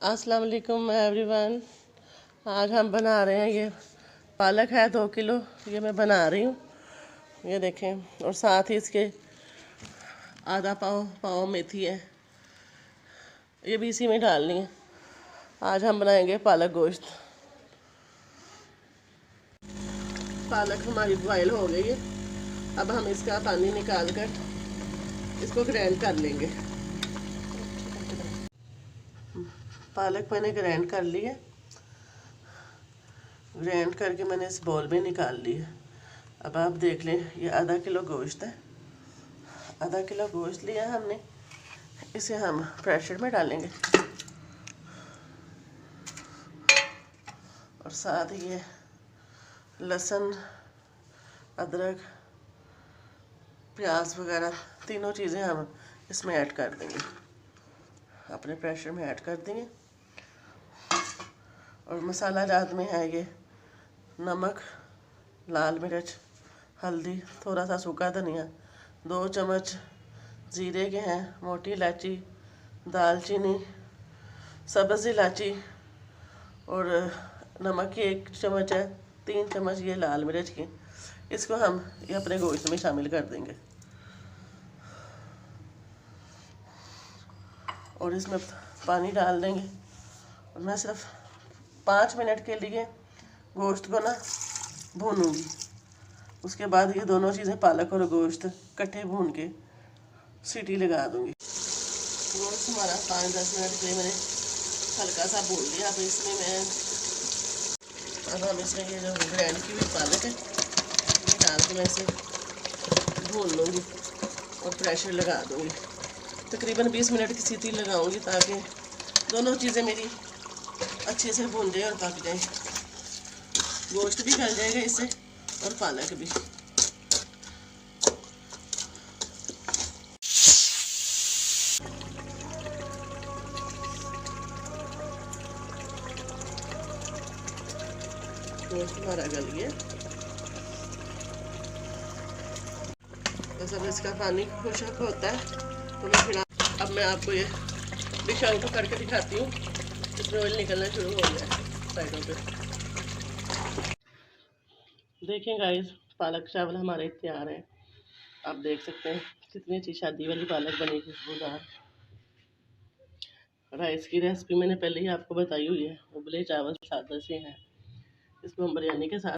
अस्सलाम वालेकुम एवरीवन। आज हम बना रहे हैं ये पालक है 2 किलो, ये मैं बना रही हूँ। ये देखें, और साथ ही इसके आधा पाव पाव मेथी है, ये भी इसी में डालनी है। आज हम बनाएंगे पालक गोश्त। पालक हमारी बॉयल हो गई है, अब हम इसका पानी निकाल कर इसको ग्राइंड कर लेंगे। पालक मैंने ग्राइंड कर ली है, ग्राइंड करके मैंने इस बॉल में निकाल ली है। अब आप देख लें, ये आधा किलो गोश्त है। आधा किलो गोश्त लिया हमने, इसे हम प्रेशर में डालेंगे और साथ ही ये लहसुन, अदरक, प्याज वगैरह तीनों चीज़ें हम इसमें ऐड कर देंगे, अपने प्रेशर में ऐड कर देंगे। और मसाला जात में है ये नमक, लाल मिर्च, हल्दी, थोड़ा सा सूखा धनिया, 2 चम्मच जीरे के हैं, मोटी इलायची, दालचीनी, सब्ज़ इलायची और नमक की 1 चम्मच है, 3 चम्मच ये लाल मिर्च की। इसको हम ये अपने गोश्त में शामिल कर देंगे और इसमें पानी डाल देंगे। और मैं सिर्फ 5 मिनट के लिए गोश्त को ना भूनूंगी। उसके बाद ये दोनों चीज़ें, पालक और गोश्त इकट्ठे भून के सीटी लगा दूंगी। गोश्त हमारा 5-10 मिनट के लिए मैंने हल्का सा भून लिया। अब हम इसमें ये जो ग्राइंड की हुई पालक है ये डाल के मैं इसे भून लूँगी और प्रेशर लगा दूँगी। तकरीबन 20 मिनट की सीटी लगाऊंगी ताकि दोनों चीज़ें मेरी अच्छे से भून जाए और पक जाए। गोश्त भी गल जाएगा इससे और पालक भी। गोश्त हमारा गल गया, बस अब इसका पानी खुशक होता है तो मैं फिर अब मैं आपको ये डिश आउट करके दिखाती हूँ। इसमें ऑयल निकलना शुरू हो गया साइडों पे। देखें गाइस, पालक चावल हमारे तैयार हैं। आप देख सकते हैं कितनी अच्छी शादी वाली पालक बनी, खुशबूदार। राइस की रेसिपी मैंने पहले ही आपको बताई हुई है। उबले चावल सादा से हैं, इसको हम बिरयानी के साथ